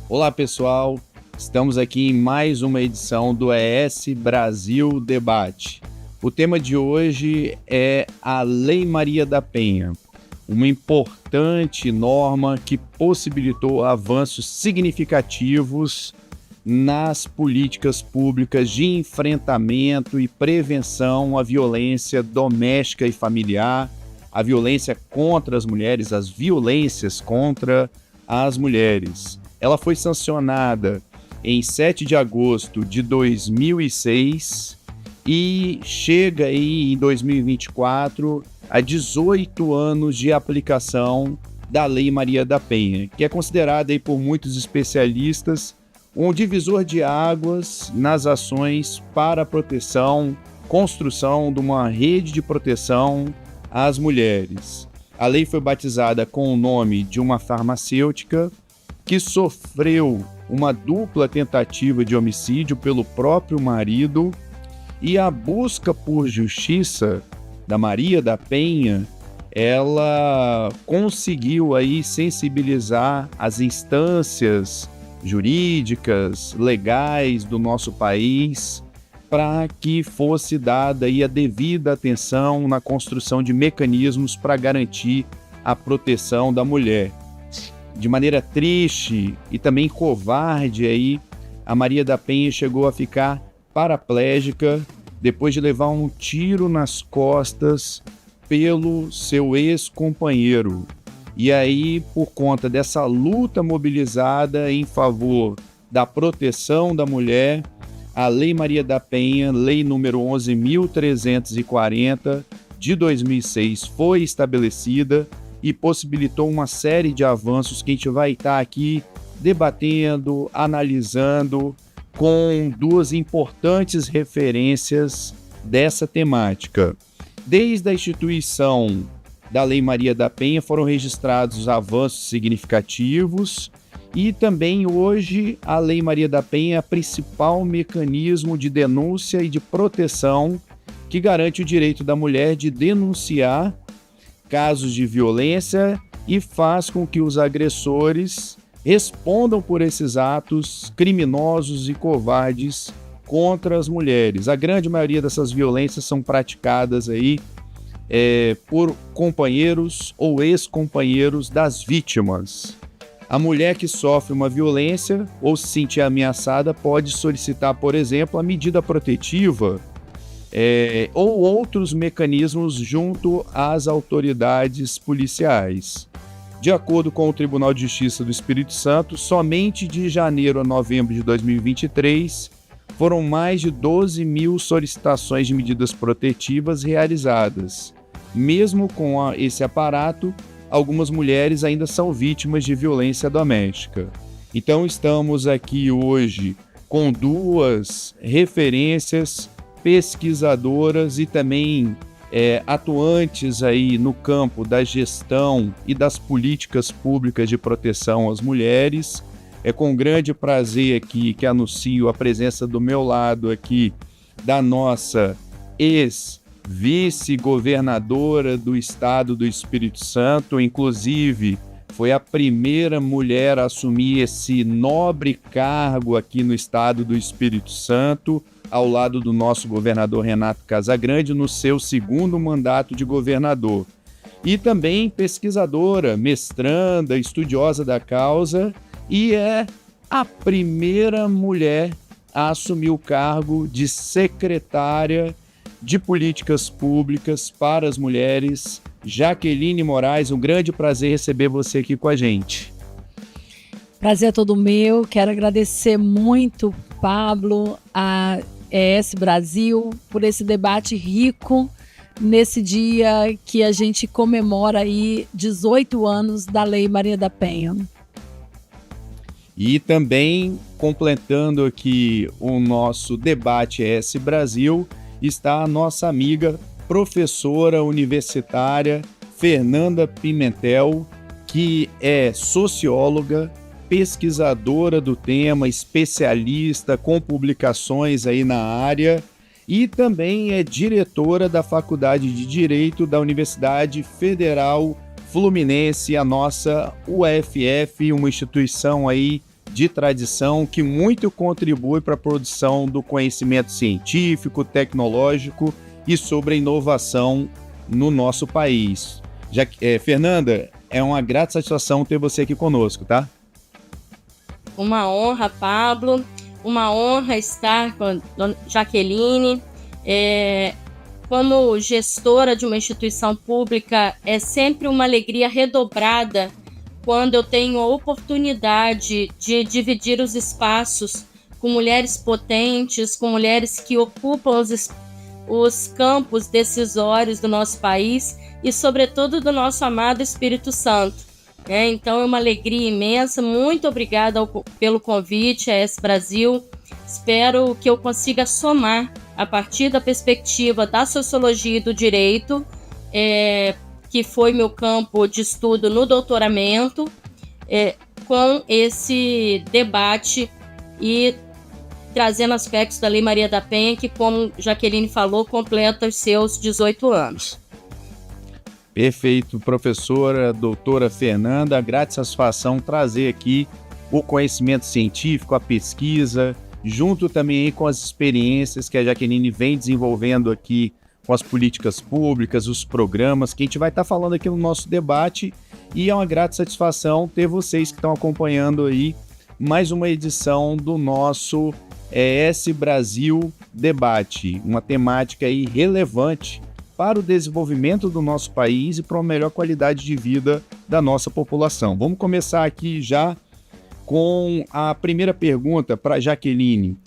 Olá, pessoal. Estamos aqui em mais uma edição do ES Brasil Debate. O tema de hoje é a Lei Maria da Penha, uma importante norma que possibilitou avanços significativos nas políticas públicas de enfrentamento e prevenção à violência doméstica e familiar, a violência contra as mulheres, as violências contra as mulheres. Ela foi sancionada em 7 de agosto de 2006 e chega aí em 2024 a 18 anos de aplicação da Lei Maria da Penha, que é considerada aí por muitos especialistas um divisor de águas nas ações para a proteção, construção de uma rede de proteção às mulheres. A lei foi batizada com o nome de uma farmacêutica que sofreu uma dupla tentativa de homicídio pelo próprio marido, e a busca por justiça da Maria da Penha, ela conseguiu aí sensibilizar as instâncias jurídicas, legais do nosso país, para que fosse dada aí a devida atenção na construção de mecanismos para garantir a proteção da mulher. De maneira triste e também covarde, aí, a Maria da Penha chegou a ficar paraplégica depois de levar um tiro nas costas pelo seu ex-companheiro. E aí, por conta dessa luta mobilizada em favor da proteção da mulher, a Lei Maria da Penha, Lei número 11.340 de 2006, foi estabelecida e possibilitou uma série de avanços que a gente vai estar aqui debatendo, analisando, com duas importantes referências dessa temática. Desde a instituição da Lei Maria da Penha foram registrados avanços significativos, e também hoje a Lei Maria da Penha é o principal mecanismo de denúncia e de proteção que garante o direito da mulher de denunciar casos de violência e faz com que os agressores respondam por esses atos criminosos e covardes contra as mulheres. A grande maioria dessas violências são praticadas aí por companheiros ou ex-companheiros das vítimas. A mulher que sofre uma violência ou se sentir ameaçada pode solicitar, por exemplo, a medida protetiva ou outros mecanismos junto às autoridades policiais. De acordo com o Tribunal de Justiça do Espírito Santo, somente de janeiro a novembro de 2023 foram mais de 12 mil solicitações de medidas protetivas realizadas. Mesmo com esse aparato, algumas mulheres ainda são vítimas de violência doméstica. Então estamos aqui hoje com duas referências pesquisadoras e também atuantes aí no campo da gestão e das políticas públicas de proteção às mulheres. É com grande prazer aqui que anuncio a presença do meu lado aqui da nossa ex-vice-governadora do estado do Espírito Santo, inclusive foi a primeira mulher a assumir esse nobre cargo aqui no estado do Espírito Santo, ao lado do nosso governador Renato Casagrande, no seu segundo mandato de governador. E também pesquisadora, mestranda, estudiosa da causa, e é a primeira mulher a assumir o cargo de secretária de Políticas Públicas para as Mulheres. Jaqueline Moraes, um grande prazer receber você aqui com a gente. Prazer é todo meu, quero agradecer muito, Pablo, a ES Brasil, por esse debate rico nesse dia que a gente comemora aí 18 anos da Lei Maria da Penha. E também, completando aqui o nosso debate ES Brasil, está a nossa amiga, professora universitária Fernanda Pimentel, que é socióloga, pesquisadora do tema, especialista com publicações aí na área e também é diretora da Faculdade de Direito da Universidade Federal Fluminense, a nossa UFF, uma instituição aí de tradição que muito contribui para a produção do conhecimento científico, tecnológico e sobre a inovação no nosso país. Fernanda, é uma grata satisfação ter você aqui conosco, tá? Uma honra, Pablo, uma honra estar com a dona Jaqueline. Como gestora de uma instituição pública, é sempre uma alegria redobrada quando eu tenho a oportunidade de dividir os espaços com mulheres potentes, com mulheres que ocupam os campos decisórios do nosso país e, sobretudo, do nosso amado Espírito Santo. Então, é uma alegria imensa. Muito obrigada pelo convite, AES Brasil. Espero que eu consiga somar, a partir da perspectiva da sociologia e do direito, que foi meu campo de estudo no doutoramento, com esse debate e trazendo aspectos da Lei Maria da Penha, que, como Jaqueline falou, completa os seus 18 anos. Perfeito, professora, doutora Fernanda, grande satisfação trazer aqui o conhecimento científico, a pesquisa, junto também aí com as experiências que a Jaqueline vem desenvolvendo aqui com as políticas públicas, os programas, que a gente vai estar falando aqui no nosso debate, e é uma grata satisfação ter vocês que estão acompanhando aí mais uma edição do nosso ES Brasil Debate, uma temática aí relevante para o desenvolvimento do nosso país e para uma melhor qualidade de vida da nossa população. Vamos começar aqui já com a primeira pergunta para Jaqueline.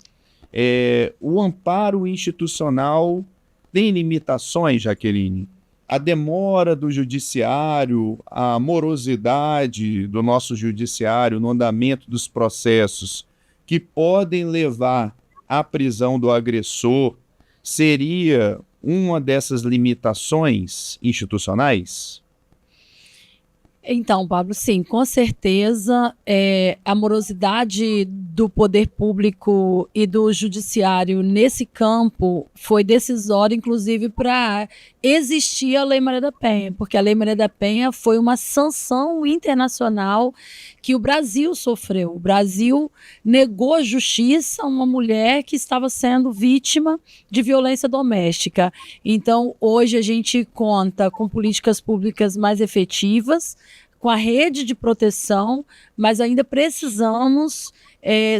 O amparo institucional tem limitações, Jaqueline? A demora do judiciário, a morosidade do nosso judiciário no andamento dos processos que podem levar à prisão do agressor seria uma dessas limitações institucionais? Então, Pablo, sim, com certeza a morosidade do poder público e do judiciário nesse campo foi decisória, inclusive, para existir a Lei Maria da Penha, porque a Lei Maria da Penha foi uma sanção internacional que o Brasil sofreu. O Brasil negou a justiça a uma mulher que estava sendo vítima de violência doméstica. Então, hoje a gente conta com políticas públicas mais efetivas, com a rede de proteção, mas ainda precisamos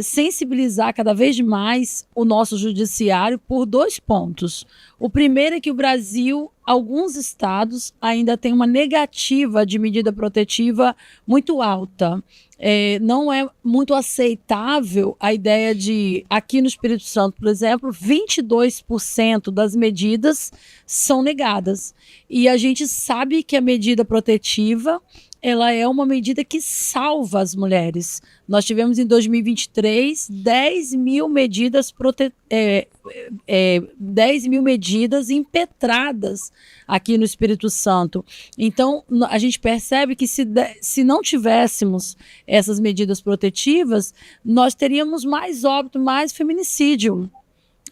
sensibilizar cada vez mais o nosso judiciário por 2 pontos. O primeiro é que o Brasil, alguns estados, ainda tem uma negativa de medida protetiva muito alta. Não é muito aceitável a ideia de, aqui no Espírito Santo, por exemplo, 22% das medidas são negadas. E a gente sabe que a medida protetiva ela é uma medida que salva as mulheres. Nós tivemos em 2023 10 mil medidas impetradas aqui no Espírito Santo. Então, a gente percebe que se não tivéssemos essas medidas protetivas, nós teríamos mais óbito, mais feminicídio.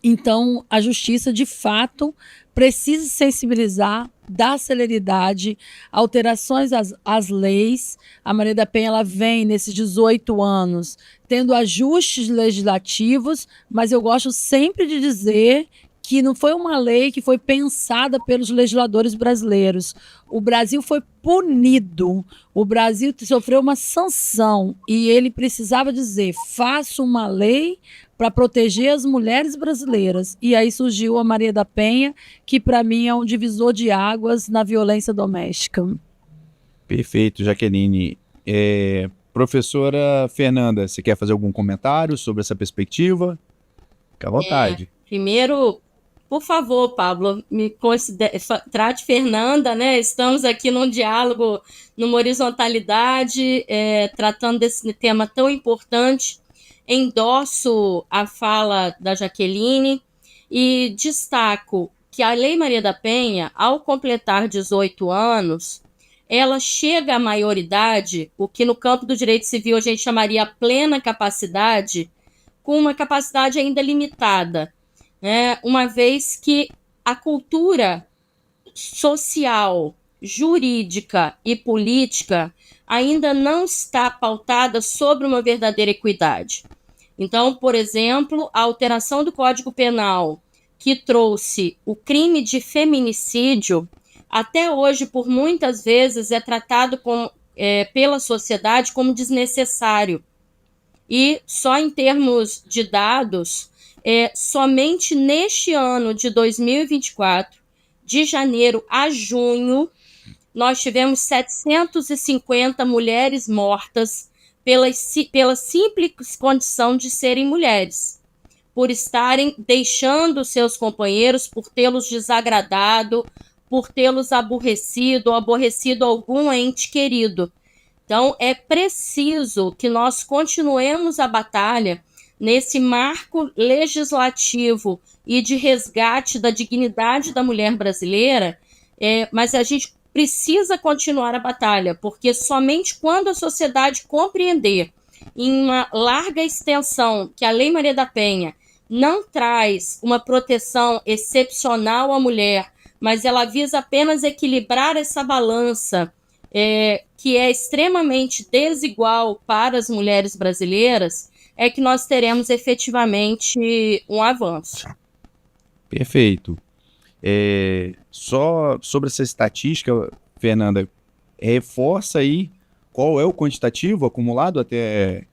Então, a justiça, de fato, precisa sensibilizar, dar celeridade, alterações às leis. A Maria da Penha ela vem, nesses 18 anos, tendo ajustes legislativos, mas eu gosto sempre de dizer que não foi uma lei que foi pensada pelos legisladores brasileiros. O Brasil foi punido, o Brasil sofreu uma sanção e ele precisava dizer, faça uma lei para proteger as mulheres brasileiras. E aí surgiu a Maria da Penha, que para mim é um divisor de águas na violência doméstica. Perfeito, Jaqueline. Professora Fernanda, você quer fazer algum comentário sobre essa perspectiva? Fique à vontade. Primeiro, por favor, Pablo, trate Fernanda, né? Estamos aqui num diálogo, numa horizontalidade, tratando desse tema tão importante. Endosso a fala da Jaqueline e destaco que a Lei Maria da Penha, ao completar 18 anos, ela chega à maioridade, o que no campo do direito civil a gente chamaria plena capacidade, com uma capacidade ainda limitada, né? Uma vez que a cultura social jurídica e política ainda não está pautada sobre uma verdadeira equidade. Então, por exemplo, a alteração do Código Penal, que trouxe o crime de feminicídio, até hoje, por muitas vezes, é tratado pela sociedade como desnecessário. E só em termos de dados, somente neste ano de 2024, de janeiro a junho, nós tivemos 750 mulheres mortas pela simples condição de serem mulheres, por estarem deixando seus companheiros, por tê-los desagradado, por tê-los aborrecido ou aborrecido algum ente querido. Então, é preciso que nós continuemos a batalha nesse marco legislativo e de resgate da dignidade da mulher brasileira, mas a gente precisa continuar a batalha, porque somente quando a sociedade compreender em uma larga extensão que a Lei Maria da Penha não traz uma proteção excepcional à mulher, mas ela visa apenas equilibrar essa balança que é extremamente desigual para as mulheres brasileiras, é que nós teremos efetivamente um avanço. Perfeito. Só sobre essa estatística, Fernanda, reforça aí qual é o quantitativo acumulado até...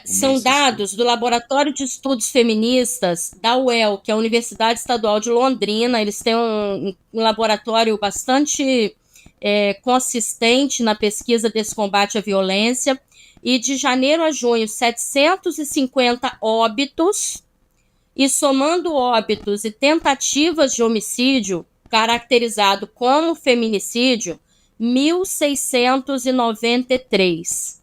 São dados do Laboratório de Estudos Feministas da UEL, que é a Universidade Estadual de Londrina. Eles têm um laboratório bastante consistente na pesquisa desse combate à violência. E de janeiro a junho, 750 óbitos, e somando óbitos e tentativas de homicídio, caracterizado como feminicídio, 1.693.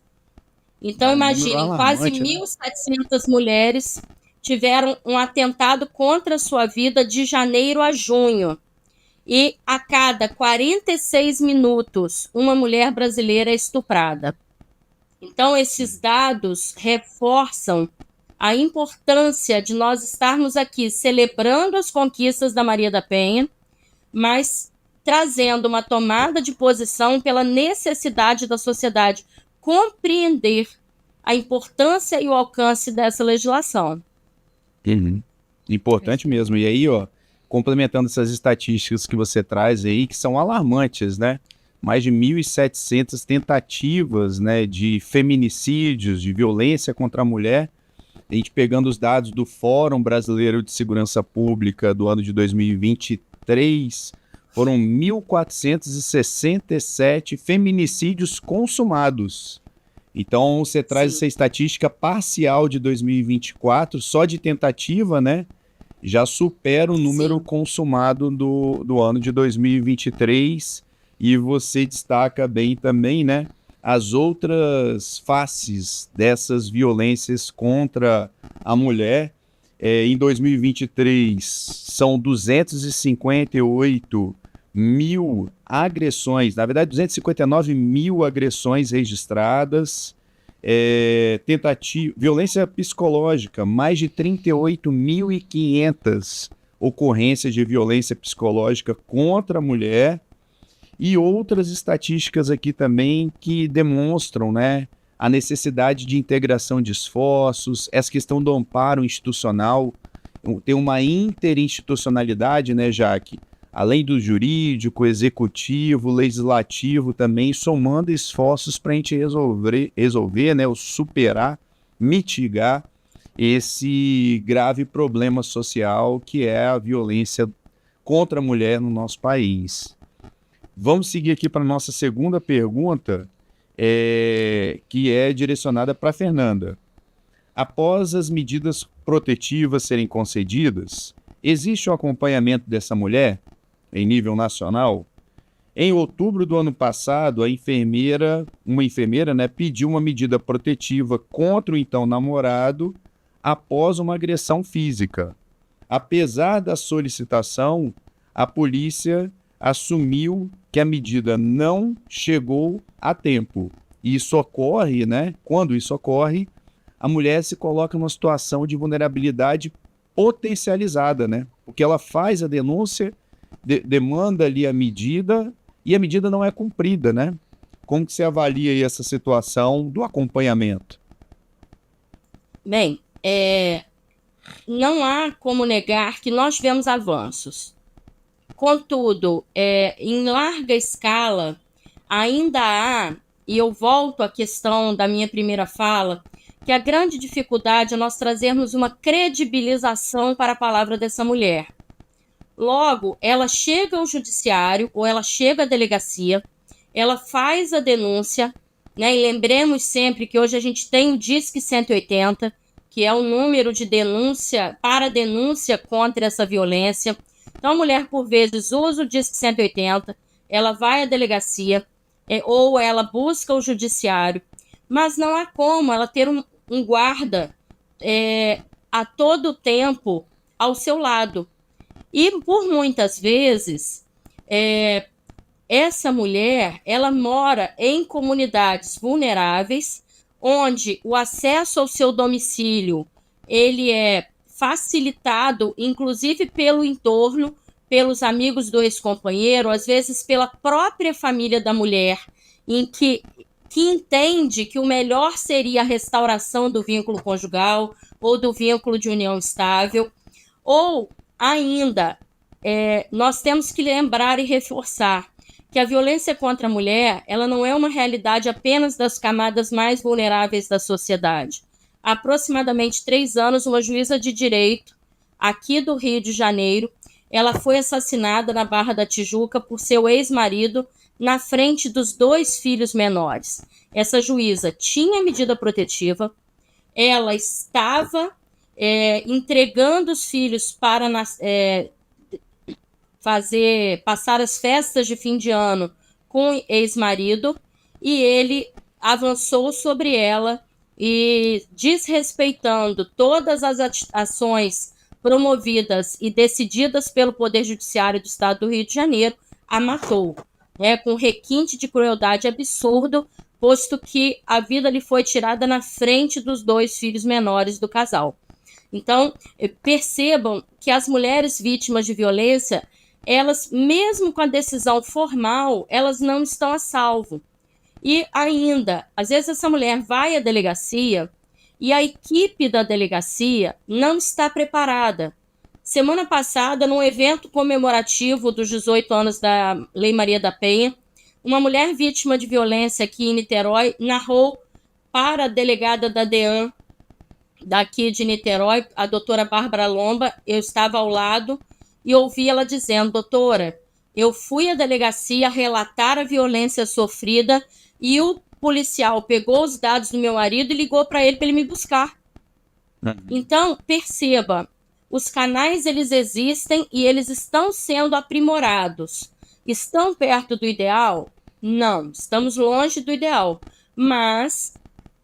Então, imaginem, quase 1.700 mulheres tiveram um atentado contra a sua vida de janeiro a junho. E a cada 46 minutos, uma mulher brasileira é estuprada. Então, esses dados reforçam a importância de nós estarmos aqui celebrando as conquistas da Maria da Penha, mas trazendo uma tomada de posição pela necessidade da sociedade compreender a importância e o alcance dessa legislação. Importante mesmo. E aí, complementando essas estatísticas que você traz aí, que são alarmantes, né? Mais de 1.700 tentativas, né, de feminicídios, de violência contra a mulher. A gente pegando os dados do Fórum Brasileiro de Segurança Pública do ano de 2023, foram 1.467 feminicídios consumados. Então, você traz essa estatística parcial de 2024, só de tentativa, né? Já supera o número consumado do ano de 2023. E você destaca bem também, né, as outras faces dessas violências contra a mulher. Em 2023, são 258 mil agressões, na verdade 259 mil agressões registradas, violência psicológica, mais de 38.500 ocorrências de violência psicológica contra a mulher, e outras estatísticas aqui também que demonstram, né, a necessidade de integração de esforços, essa questão do amparo institucional, tem uma interinstitucionalidade, né, Jaque? Além do jurídico, executivo, legislativo também, somando esforços para a gente resolver, né, ou superar, mitigar esse grave problema social que é a violência contra a mulher no nosso país. Vamos seguir aqui para a nossa segunda pergunta, que é direcionada para a Fernanda. Após as medidas protetivas serem concedidas, existe um acompanhamento dessa mulher em nível nacional? Em outubro do ano passado, uma enfermeira, né, pediu uma medida protetiva contra o então namorado após uma agressão física. Apesar da solicitação, a polícia assumiu que a medida não chegou a tempo. E isso ocorre, né? Quando isso ocorre, a mulher se coloca numa situação de vulnerabilidade potencializada, né? Porque ela faz a denúncia demanda ali a medida e a medida não é cumprida, né? Como que você avalia aí essa situação do acompanhamento? Bem, não há como negar que nós tivemos avanços. Contudo, em larga escala, ainda há, e eu volto à questão da minha primeira fala, que a grande dificuldade é nós trazermos uma credibilização para a palavra dessa mulher. Logo, ela chega ao judiciário ou ela chega à delegacia, ela faz a denúncia, né? E lembremos sempre que hoje a gente tem o Disque 180, que é o número de denúncia para denúncia contra essa violência. Então, a mulher, por vezes, usa o Disque 180, ela vai à delegacia, ou ela busca o judiciário, mas não há como ela ter um guarda a todo tempo ao seu lado. E, por muitas vezes, essa mulher, ela mora em comunidades vulneráveis, onde o acesso ao seu domicílio, ele é facilitado, inclusive pelo entorno, pelos amigos do ex-companheiro, às vezes pela própria família da mulher, em que entende que o melhor seria a restauração do vínculo conjugal ou do vínculo de união estável, ou ainda, nós temos que lembrar e reforçar que a violência contra a mulher, ela não é uma realidade apenas das camadas mais vulneráveis da sociedade. Há aproximadamente 3 anos, uma juíza de direito aqui do Rio de Janeiro, ela foi assassinada na Barra da Tijuca por seu ex-marido na frente dos 2 filhos menores. Essa juíza tinha medida protetiva, ela estava entregando os filhos para passar as festas de fim de ano com o ex-marido, e ele avançou sobre ela e, desrespeitando todas as ações promovidas e decididas pelo Poder Judiciário do Estado do Rio de Janeiro, a matou, com requinte de crueldade absurdo, posto que a vida lhe foi tirada na frente dos 2 filhos menores do casal. Então, percebam que as mulheres vítimas de violência, elas, mesmo com a decisão formal, elas não estão a salvo. E ainda, às vezes essa mulher vai à delegacia e a equipe da delegacia não está preparada. Semana passada, num evento comemorativo dos 18 anos da Lei Maria da Penha, uma mulher vítima de violência aqui em Niterói narrou para a delegada da DEAN daqui de Niterói, a doutora Bárbara Lomba. Eu estava ao lado e ouvi ela dizendo: doutora, eu fui à delegacia relatar a violência sofrida e o policial pegou os dados do meu marido e ligou para ele me buscar. Então, perceba, os canais, eles existem e eles estão sendo aprimorados. Estão perto do ideal? Não, estamos longe do ideal. Mas,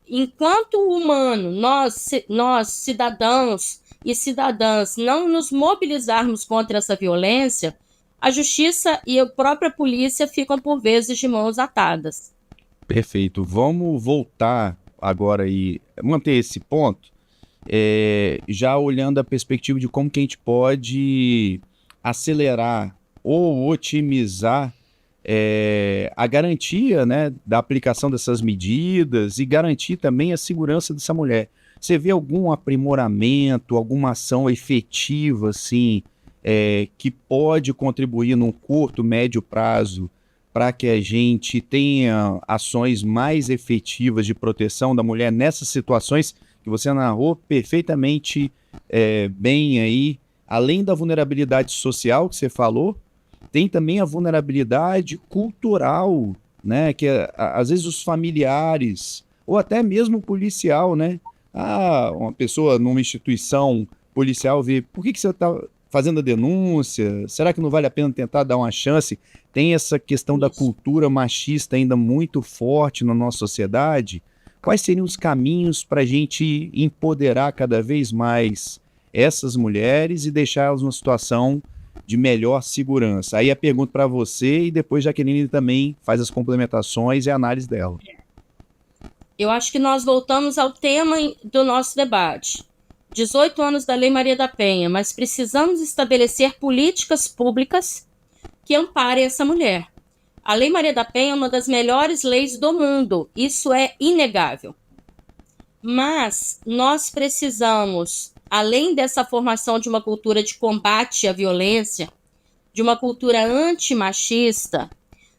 enquanto humano, nós cidadãos e cidadãs, não nos mobilizarmos contra essa violência, a justiça e a própria polícia ficam, por vezes, de mãos atadas. Perfeito. Vamos voltar agora e manter esse ponto, já olhando a perspectiva de como que a gente pode acelerar ou otimizar a garantia, né, da aplicação dessas medidas e garantir também a segurança dessa mulher. Você vê algum aprimoramento, alguma ação efetiva, assim, que pode contribuir num curto, médio prazo para que a gente tenha ações mais efetivas de proteção da mulher nessas situações que você narrou perfeitamente bem aí? Além da vulnerabilidade social que você falou, tem também a vulnerabilidade cultural, né? Que às vezes os familiares, ou até mesmo o policial, né? Uma pessoa numa instituição policial vê, por que você está fazendo a denúncia? Será que não vale a pena tentar dar uma chance? Tem essa questão da cultura machista ainda muito forte na nossa sociedade. Quais seriam os caminhos para a gente empoderar cada vez mais essas mulheres e deixá-las numa situação de melhor segurança? Aí a pergunta para você e depois Jaqueline também faz as complementações e a análise dela. Eu acho que nós voltamos ao tema do nosso debate. 18 anos da Lei Maria da Penha, mas precisamos estabelecer políticas públicas que amparem essa mulher. A Lei Maria da Penha é uma das melhores leis do mundo, isso é inegável. Mas nós precisamos, além dessa formação de uma cultura de combate à violência, de uma cultura antimachista,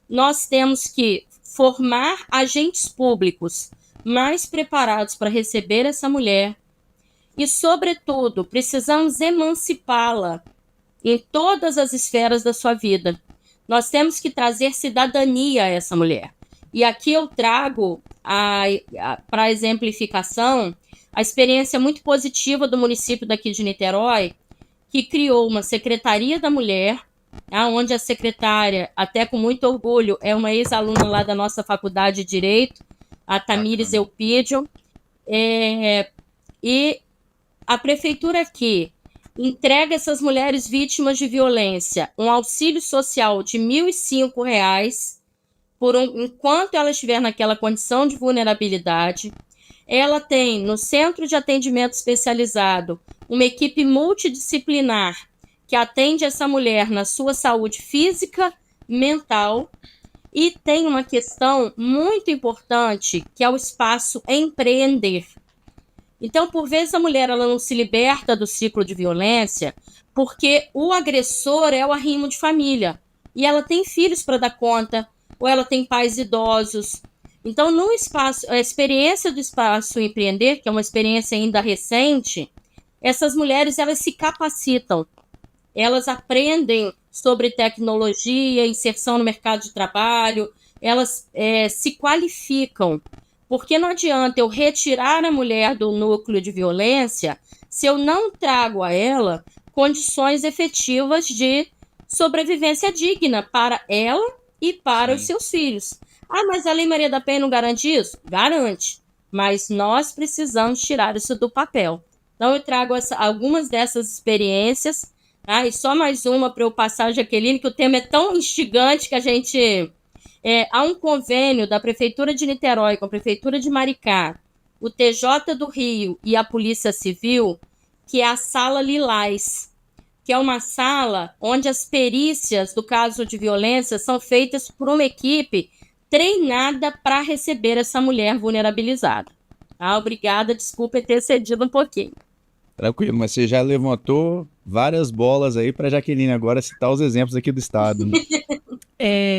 nós temos que formar agentes públicos mais preparados para receber essa mulher e, sobretudo, precisamos emancipá-la em todas as esferas da sua vida. Nós temos que trazer cidadania a essa mulher. E aqui eu trago, para exemplificação, a experiência muito positiva do município daqui de Niterói, que criou uma Secretaria da Mulher, onde a secretária, até com muito orgulho, é uma ex-aluna lá da nossa Faculdade de Direito, a Tamires Eupídio. E a prefeitura aqui entrega essas mulheres vítimas de violência um auxílio social de R$ 1.005 enquanto ela estiver naquela condição de vulnerabilidade. Ela tem, no Centro de Atendimento Especializado, uma equipe multidisciplinar que atende essa mulher na sua saúde física, mental, e tem uma questão muito importante, que é o espaço empreender. Então, por vezes, a mulher ela não se liberta do ciclo de violência porque o agressor é o arrimo de família. E ela tem filhos para dar conta, ou ela tem pais idosos. Então, no espaço, a experiência do espaço empreender, que é uma experiência ainda recente, essas mulheres elas se capacitam. Elas aprendem sobre tecnologia, inserção no mercado de trabalho, elas se qualificam. Porque não adianta eu retirar a mulher do núcleo de violência se eu não trago a ela condições efetivas de sobrevivência digna para ela e para os seus filhos. Mas a Lei Maria da Penha não garante isso? Garante. Mas nós precisamos tirar isso do papel. Então eu trago algumas dessas experiências, e só mais uma para eu passar, Jaqueline, que o tema é tão instigante que a gente... há um convênio da Prefeitura de Niterói com a Prefeitura de Maricá, o TJ do Rio e a Polícia Civil, que é a Sala Lilás, que é uma sala onde as perícias do caso de violência são feitas por uma equipe treinada para receber essa mulher vulnerabilizada. Obrigada, desculpa ter cedido um pouquinho. Tranquilo, mas você já levantou várias bolas aí para Jaqueline agora citar os exemplos aqui do estado, né?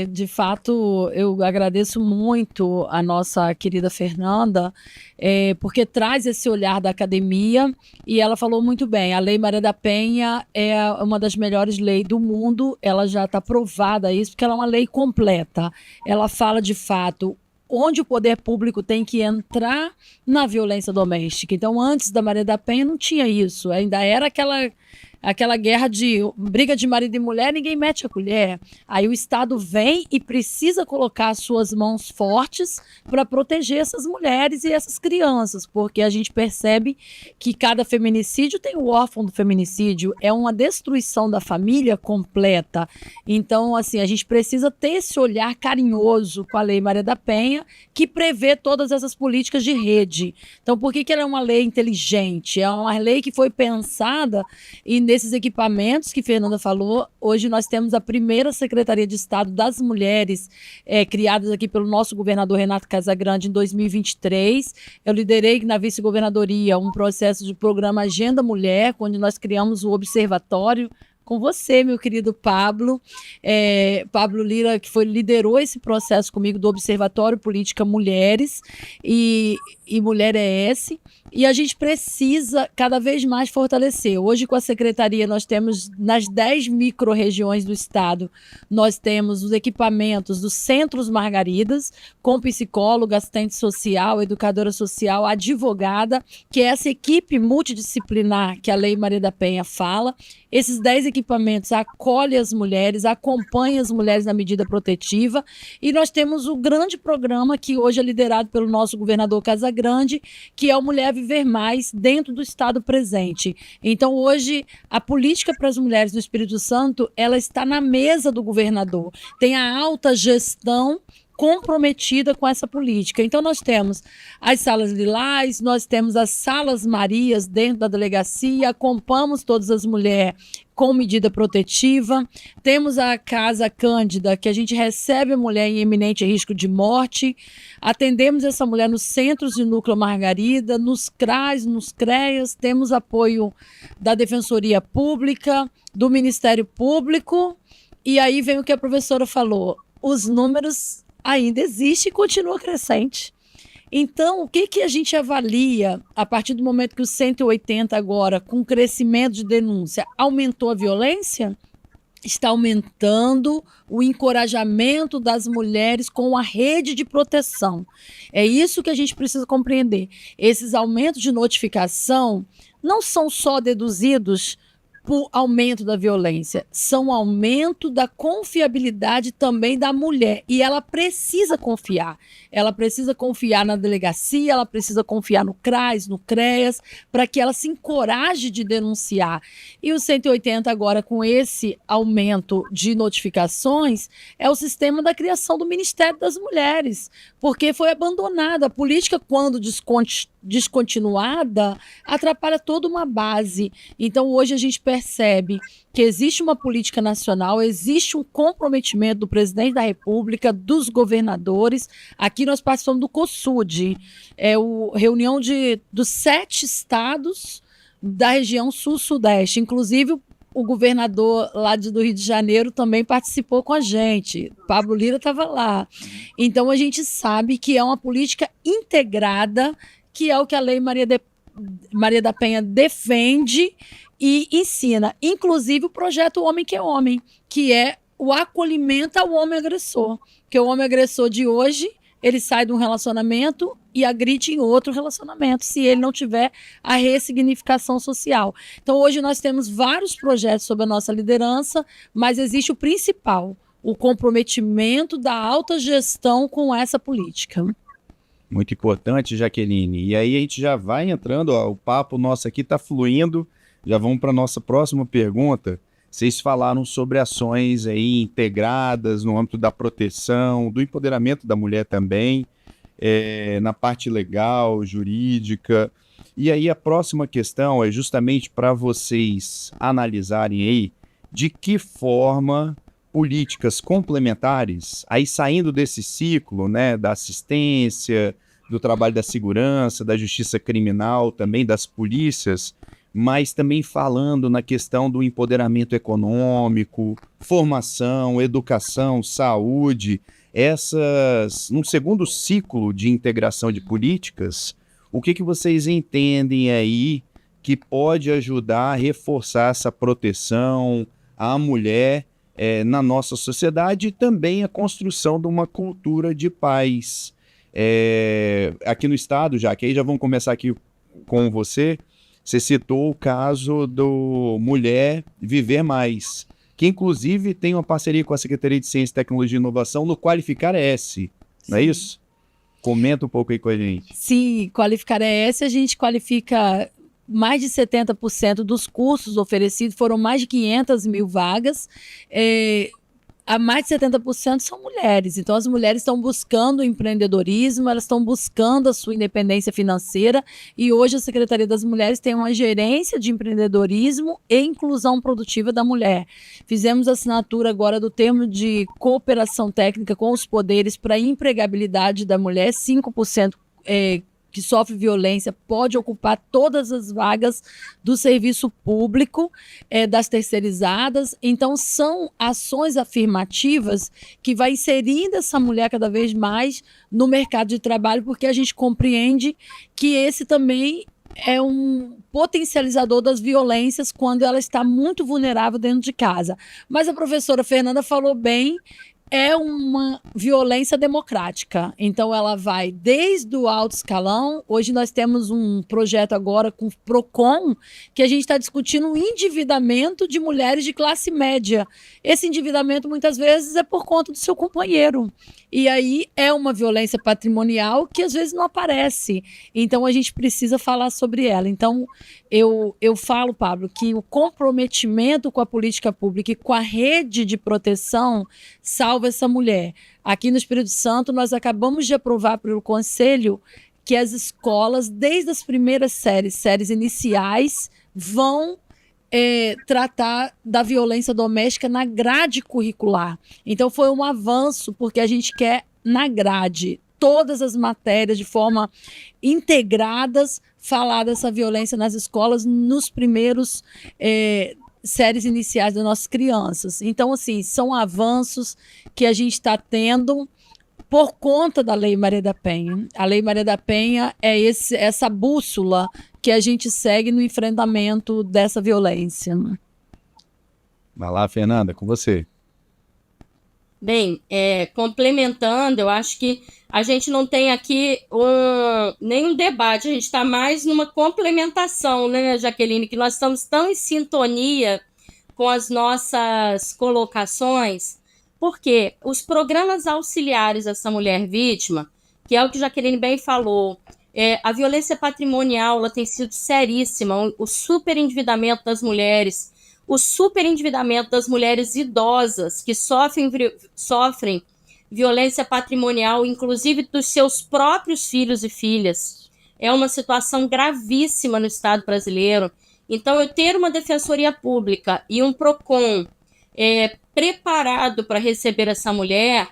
De fato, eu agradeço muito a nossa querida Fernanda, porque traz esse olhar da academia, e ela falou muito bem, a Lei Maria da Penha é uma das melhores leis do mundo, ela já está provada isso, porque ela é uma lei completa, ela fala de fato onde o poder público tem que entrar na violência doméstica. Então, antes da Maria da Penha não tinha isso, ainda era aquela guerra de briga de marido e mulher, ninguém mete a colher. Aí o Estado vem e precisa colocar as suas mãos fortes para proteger essas mulheres e essas crianças, porque a gente percebe que cada feminicídio tem o órfão do feminicídio, é uma destruição da família completa. Então, assim, a gente precisa ter esse olhar carinhoso com a Lei Maria da Penha, que prevê todas essas políticas de rede. Então, por que ela é uma lei inteligente? É uma lei que foi pensada e nesses equipamentos que Fernanda falou, hoje nós temos a primeira Secretaria de Estado das Mulheres, criadas aqui pelo nosso governador Renato Casagrande em 2023. Eu liderei na vice-governadoria um processo de programa Agenda Mulher, onde nós criamos o observatório com você, meu querido Pablo. Pablo Lira, que liderou esse processo comigo do Observatório Política Mulheres e Mulher ES. E a gente precisa cada vez mais fortalecer. Hoje, com a secretaria, nós temos nas 10 micro-regiões do estado, nós temos os equipamentos dos Centros Margaridas, com psicóloga, assistente social, educadora social, advogada, que é essa equipe multidisciplinar que a Lei Maria da Penha fala. Esses 10 equipamentos acolhem as mulheres, acompanham as mulheres na medida protetiva, e nós temos o grande programa que hoje é liderado pelo nosso governador Casagrande, que é o Mulher Viver Mais dentro do estado presente. Então, hoje, a política para as mulheres do Espírito Santo, ela está na mesa do governador. Tem a alta gestão comprometida com essa política. Então nós temos as salas lilás, nós temos as salas Marias dentro da delegacia, acompanhamos todas as mulheres com medida protetiva, temos a Casa Cândida, que a gente recebe a mulher em iminente risco de morte, atendemos essa mulher nos centros de núcleo Margarida, nos CRAs, nos CREAS, temos apoio da Defensoria Pública, do Ministério Público, e aí vem o que a professora falou, os números ainda existem e continuam crescentes. Então, o que a gente avalia a partir do momento que o 180 agora, com crescimento de denúncia, aumentou a violência? Está aumentando o encorajamento das mulheres com a rede de proteção. É isso que a gente precisa compreender. Esses aumentos de notificação não são só deduzidos por aumento da violência, são aumento da confiabilidade também da mulher. E ela precisa confiar. Ela precisa confiar na delegacia, ela precisa confiar no CRAS, no CREAS, para que ela se encoraje de denunciar. E o 180 agora, com esse aumento de notificações, é o sistema da criação do Ministério das Mulheres, porque foi abandonada. A política, quando descontinuada, atrapalha toda uma base. Então, hoje a gente percebe que existe uma política nacional, existe um comprometimento do presidente da República, dos governadores. Aqui nós participamos do COSUD, reunião dos 7 estados da região sul-sudeste. Inclusive, o governador lá do Rio de Janeiro também participou com a gente. Pablo Lira estava lá. Então, a gente sabe que é uma política integrada, que é o que a Lei Maria da Penha defende e ensina, inclusive o projeto Homem que é Homem, que é o acolhimento ao homem agressor, que o homem agressor de hoje, ele sai de um relacionamento e agride em outro relacionamento, se ele não tiver a ressignificação social. Então, hoje nós temos vários projetos sob a nossa liderança, mas existe o principal, o comprometimento da alta gestão com essa política. Muito importante, Jaqueline. E aí a gente já vai entrando, o papo nosso aqui está fluindo. Já vamos para a nossa próxima pergunta. Vocês falaram sobre ações aí integradas no âmbito da proteção, do empoderamento da mulher também, na parte legal, jurídica. E aí a próxima questão é justamente para vocês analisarem aí de que forma políticas complementares, aí saindo desse ciclo, né, da assistência, do trabalho da segurança, da justiça criminal, também das polícias, mas também falando na questão do empoderamento econômico, formação, educação, saúde, num segundo ciclo de integração de políticas, o que vocês entendem aí que pode ajudar a reforçar essa proteção à mulher na nossa sociedade e também a construção de uma cultura de paz? Aqui no estado, já que aí já vamos começar aqui com você citou o caso do Mulher Viver Mais, que inclusive tem uma parceria com a Secretaria de Ciência, Tecnologia e Inovação no Qualificar ES, não é isso? Comenta um pouco aí com a gente. Sim, Qualificar ES, a gente qualifica mais de 70% dos cursos oferecidos, foram mais de 500 mil vagas, a mais de 70% são mulheres. Então, as mulheres estão buscando empreendedorismo, elas estão buscando a sua independência financeira e hoje a Secretaria das Mulheres tem uma gerência de empreendedorismo e inclusão produtiva da mulher. Fizemos a assinatura agora do termo de cooperação técnica com os poderes para a empregabilidade da mulher, 5% que sofre violência pode ocupar todas as vagas do serviço público, das terceirizadas. Então, são ações afirmativas que vai inserindo essa mulher cada vez mais no mercado de trabalho, porque a gente compreende que esse também é um potencializador das violências quando ela está muito vulnerável dentro de casa. Mas a professora Fernanda falou bem, é uma violência democrática. Então, ela vai desde o alto escalão. Hoje nós temos um projeto agora com o PROCON, que a gente está discutindo o endividamento de mulheres de classe média. Esse endividamento, muitas vezes, é por conta do seu companheiro. E aí é uma violência patrimonial que, às vezes, não aparece. Então, a gente precisa falar sobre ela. Então, eu falo, Pablo, que o comprometimento com a política pública e com a rede de proteção salva salva essa mulher? Aqui no Espírito Santo, nós acabamos de aprovar para o Conselho que as escolas, desde as primeiras séries iniciais, vão tratar da violência doméstica na grade curricular. Então foi um avanço, porque a gente quer na grade todas as matérias de forma integradas, falar dessa violência nas escolas nos primeiros séries iniciais das nossas crianças. Então, assim, são avanços que a gente está tendo por conta da Lei Maria da Penha. A Lei Maria da Penha é essa bússola que a gente segue no enfrentamento dessa violência. Vai lá, Fernanda, com você. Bem, complementando, eu acho que a gente não tem aqui nenhum debate, a gente está mais numa complementação, né, Jaqueline, que nós estamos tão em sintonia com as nossas colocações, porque os programas auxiliares dessa mulher vítima, que é o que Jaqueline bem falou, a violência patrimonial ela tem sido seríssima, o superendividamento das mulheres, o superendividamento das mulheres idosas que sofrem violência patrimonial, inclusive dos seus próprios filhos e filhas. É uma situação gravíssima no Estado brasileiro. Então, eu ter uma defensoria pública e um PROCON preparado para receber essa mulher,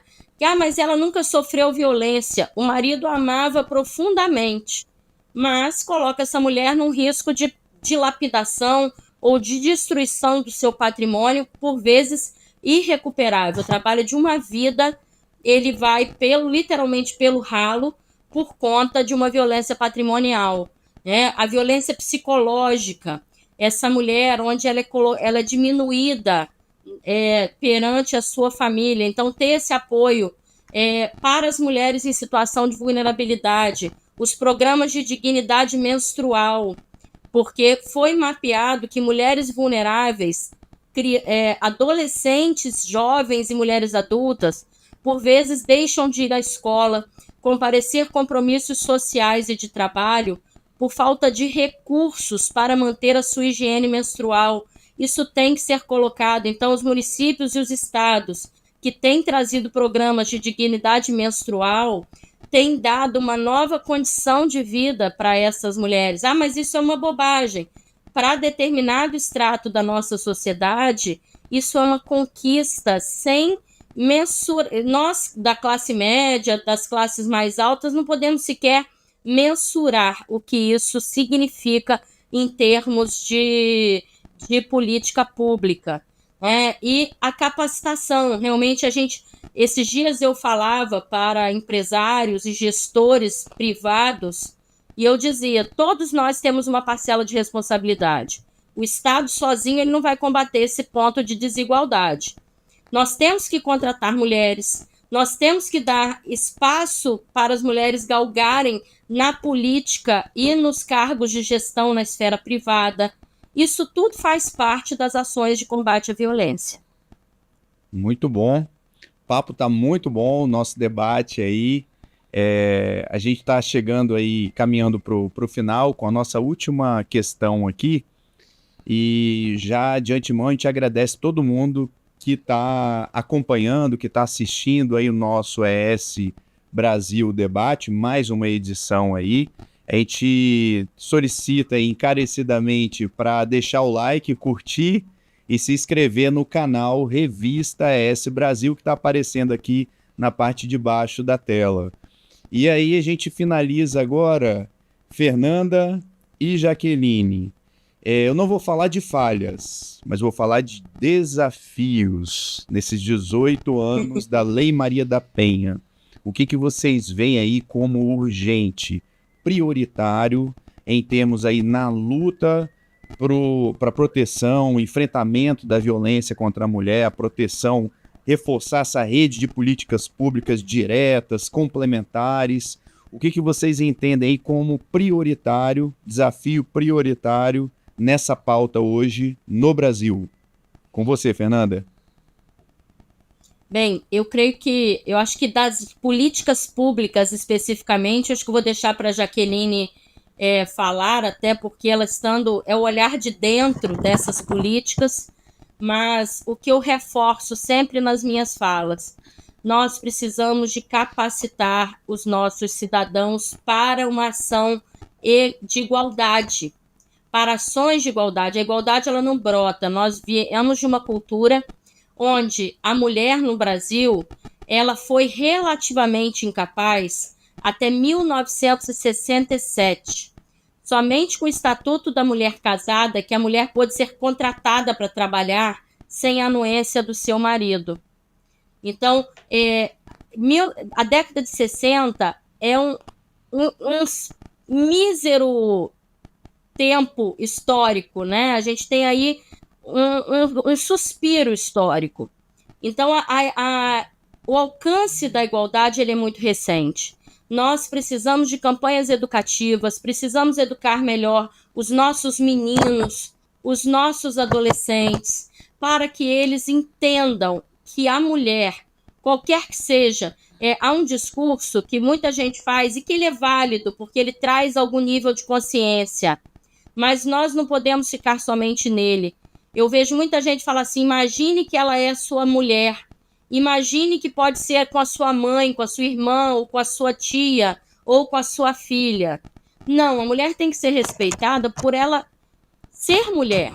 mas ela nunca sofreu violência, o marido a amava profundamente, mas coloca essa mulher num risco de dilapidação ou de destruição do seu patrimônio, por vezes irrecuperável. O trabalho de uma vida, ele vai literalmente pelo ralo por conta de uma violência patrimonial, né? A violência psicológica, essa mulher onde ela é diminuída perante a sua família. Então, ter esse apoio para as mulheres em situação de vulnerabilidade, os programas de dignidade menstrual, porque foi mapeado que mulheres vulneráveis, adolescentes, jovens e mulheres adultas, por vezes deixam de ir à escola, comparecer compromissos sociais e de trabalho, por falta de recursos para manter a sua higiene menstrual. Isso tem que ser colocado. Então, os municípios e os estados que têm trazido programas de dignidade menstrual têm dado uma nova condição de vida para essas mulheres. Mas isso é uma bobagem. Para determinado extrato da nossa sociedade, isso é uma conquista sem mensura. Nós, da classe média, das classes mais altas, não podemos sequer mensurar o que isso significa em termos de política pública, e a capacitação. Realmente, esses dias eu falava para empresários e gestores privados e eu dizia, todos nós temos uma parcela de responsabilidade. O Estado sozinho ele não vai combater esse ponto de desigualdade. Nós temos que contratar mulheres, nós temos que dar espaço para as mulheres galgarem na política e nos cargos de gestão na esfera privada. Isso tudo faz parte das ações de combate à violência. Muito bom. O papo está muito bom, o nosso debate aí. A gente está chegando aí, caminhando para o final com a nossa última questão aqui. E já de antemão a gente agradece todo mundo que está acompanhando, que está assistindo aí o nosso ES Brasil Debate, mais uma edição aí. A gente solicita encarecidamente para deixar o like, curtir e se inscrever no canal Revista ES Brasil, que está aparecendo aqui na parte de baixo da tela. E aí a gente finaliza agora, Fernanda e Jaqueline. Eu não vou falar de falhas, mas vou falar de desafios nesses 18 anos da Lei Maria da Penha. O que vocês veem aí como urgente, prioritário, em termos aí na luta para a proteção, enfrentamento da violência contra a mulher, a proteção, reforçar essa rede de políticas públicas diretas, complementares. O que vocês entendem aí como prioritário, desafio prioritário nessa pauta hoje no Brasil? Com você, Fernanda. Bem, eu acho que das políticas públicas especificamente, acho que eu vou deixar para a Jaqueline falar, até porque ela é o olhar de dentro dessas políticas, mas o que eu reforço sempre nas minhas falas, nós precisamos de capacitar os nossos cidadãos para uma ação de igualdade, para ações de igualdade. A igualdade ela não brota. Nós viemos de uma cultura onde a mulher no Brasil ela foi relativamente incapaz até 1967. Somente com o Estatuto da Mulher Casada que a mulher pôde ser contratada para trabalhar sem a anuência do seu marido. Então, a década de 60 é um mísero tempo histórico, né? A gente tem aí um suspiro histórico. Então, o alcance da igualdade ele é muito recente. Nós precisamos de campanhas educativas, precisamos educar melhor os nossos meninos, os nossos adolescentes, para que eles entendam que a mulher, qualquer que seja, há um discurso que muita gente faz e que ele é válido, porque ele traz algum nível de consciência, mas nós não podemos ficar somente nele. Eu vejo muita gente falar assim, imagine que ela é sua mulher, imagine que pode ser com a sua mãe, com a sua irmã, ou com a sua tia, ou com a sua filha. Não, a mulher tem que ser respeitada por ela ser mulher,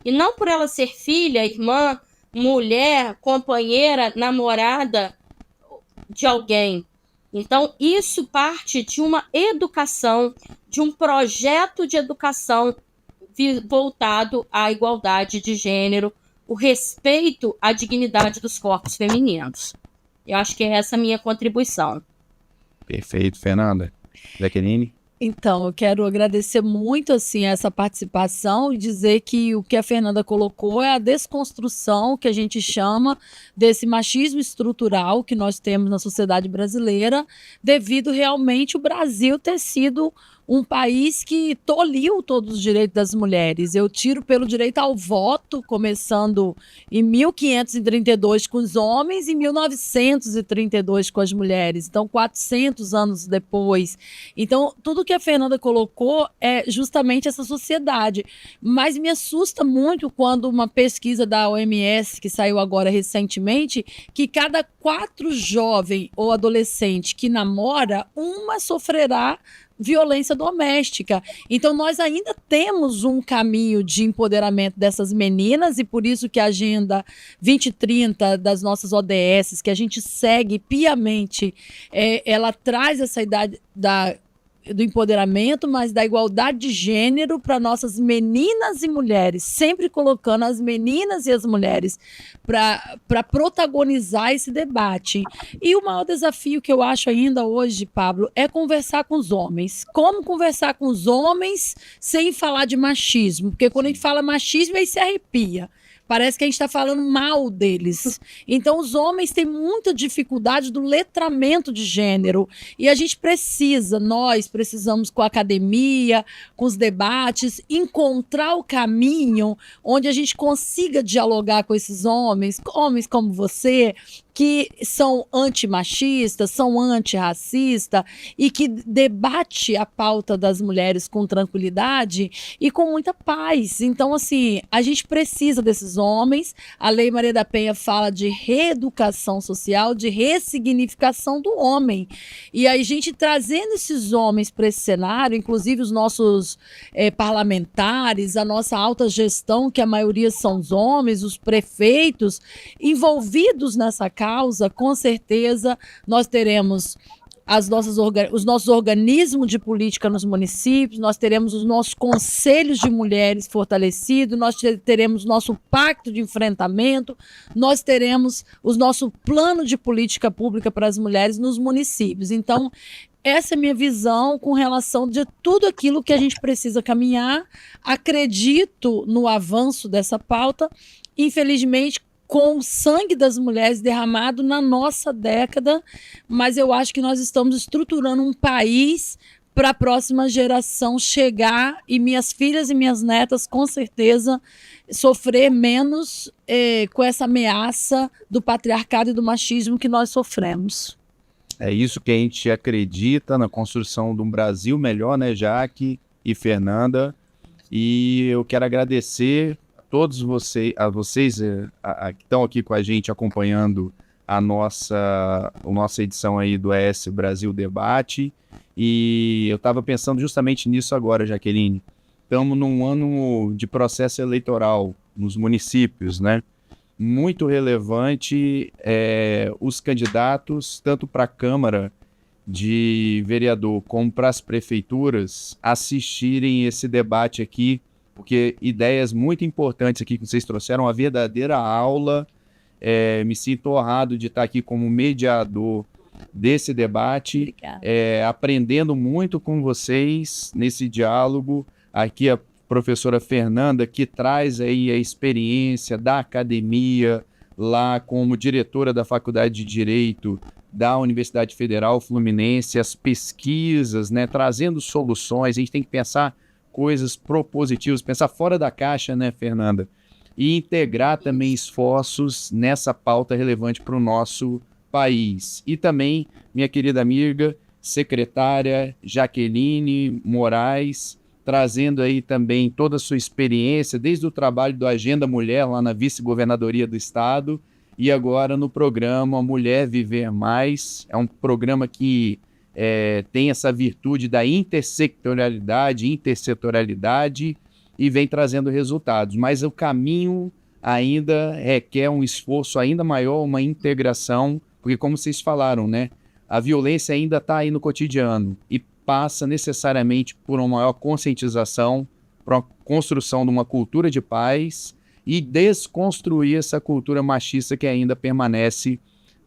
e não por ela ser filha, irmã, mulher, companheira, namorada de alguém. Então, isso parte de uma educação, de um projeto de educação voltado à igualdade de gênero, o respeito à dignidade dos corpos femininos. Eu acho que é essa a minha contribuição. Perfeito, Fernanda. Jaqueline? Então, eu quero agradecer muito assim essa participação e dizer que o que a Fernanda colocou é a desconstrução que a gente chama desse machismo estrutural que nós temos na sociedade brasileira, devido realmente o Brasil ter sido um país que tolhiu todos os direitos das mulheres. Eu tiro pelo direito ao voto, começando em 1532 com os homens e 1932 com as mulheres. Então, 400 anos depois. Então, tudo que a Fernanda colocou é justamente essa sociedade. Mas me assusta muito quando uma pesquisa da OMS, que saiu agora recentemente, que cada 4 jovens ou adolescente que namora, uma sofrerá violência doméstica. Então, nós ainda temos um caminho de empoderamento dessas meninas e por isso que a Agenda 2030 das nossas ODS, que a gente segue piamente, ela traz essa idade do empoderamento, mas da igualdade de gênero para nossas meninas e mulheres, sempre colocando as meninas e as mulheres para protagonizar esse debate. E o maior desafio que eu acho ainda hoje, Pablo, é conversar com os homens. Como conversar com os homens sem falar de machismo? Porque quando a gente fala machismo, aí se arrepia. Parece que a gente está falando mal deles. Então, os homens têm muita dificuldade do letramento de gênero. E a gente nós precisamos, com a academia, com os debates, encontrar o caminho onde a gente consiga dialogar com esses homens como você, que são antimachistas, são antirracistas e que debate a pauta das mulheres com tranquilidade e com muita paz. Então, assim, a gente precisa desses homens. A Lei Maria da Penha fala de reeducação social, de ressignificação do homem. E a gente trazendo esses homens para esse cenário, inclusive os nossos parlamentares, a nossa alta gestão, que a maioria são os homens, os prefeitos, envolvidos nessa causa, com certeza nós teremos os nossos organismos de política nos municípios, nós teremos os nossos conselhos de mulheres fortalecidos, nós teremos nosso pacto de enfrentamento, nós teremos o nosso plano de política pública para as mulheres nos municípios. Então, essa é a minha visão com relação de tudo aquilo que a gente precisa caminhar. Acredito no avanço dessa pauta, infelizmente, com o sangue das mulheres derramado na nossa década, mas eu acho que nós estamos estruturando um país para a próxima geração chegar e minhas filhas e minhas netas, com certeza, sofrer menos com essa ameaça do patriarcado e do machismo que nós sofremos. É isso que a gente acredita na construção de um Brasil melhor, né, Jaque e Fernanda? E eu quero agradecer todos vocês que estão aqui com a gente acompanhando a nossa edição aí do ES Brasil Debate. E eu estava pensando justamente nisso agora, Jaqueline. Estamos num ano de processo eleitoral nos municípios, né? Muito relevante os candidatos, tanto para a Câmara de Vereador como para as prefeituras, assistirem esse debate aqui, porque ideias muito importantes aqui que vocês trouxeram, uma verdadeira aula. Me sinto honrado de estar aqui como mediador desse debate, aprendendo muito com vocês nesse diálogo. Aqui a professora Fernanda, que traz aí a experiência da academia, lá como diretora da Faculdade de Direito da Universidade Federal Fluminense, as pesquisas, né, trazendo soluções. A gente tem que pensar coisas propositivas, pensar fora da caixa, né, Fernanda? E integrar também esforços nessa pauta relevante para o nosso país. E também, minha querida amiga, secretária Jaqueline Moraes, trazendo aí também toda a sua experiência, desde o trabalho do Agenda Mulher, lá na Vice-Governadoria do Estado, e agora no programa Mulher Viver Mais. É um programa que tem essa virtude da intersetorialidade, e vem trazendo resultados, mas o caminho ainda requer um esforço ainda maior, uma integração, porque como vocês falaram, né, a violência ainda está aí no cotidiano e passa necessariamente por uma maior conscientização, por uma construção de uma cultura de paz e desconstruir essa cultura machista que ainda permanece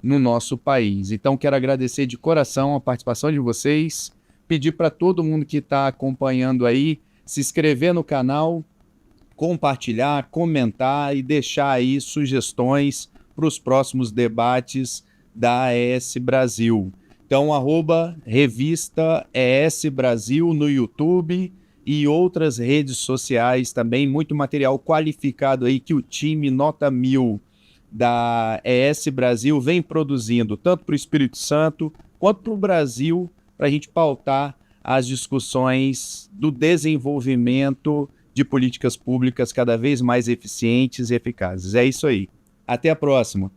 no nosso país. Então quero agradecer de coração a participação de vocês, pedir para todo mundo que está acompanhando aí, se inscrever no canal, compartilhar, comentar e deixar aí sugestões para os próximos debates da AES Brasil. Então, @revista ES Brasil no YouTube e outras redes sociais também, muito material qualificado aí que o time Nota 1000 da ES Brasil vem produzindo, tanto para o Espírito Santo quanto para o Brasil, para a gente pautar as discussões do desenvolvimento de políticas públicas cada vez mais eficientes e eficazes. É isso aí. Até a próxima.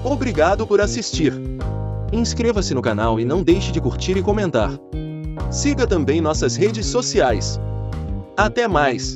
Obrigado por assistir. Inscreva-se no canal e não deixe de curtir e comentar. Siga também nossas redes sociais. Até mais!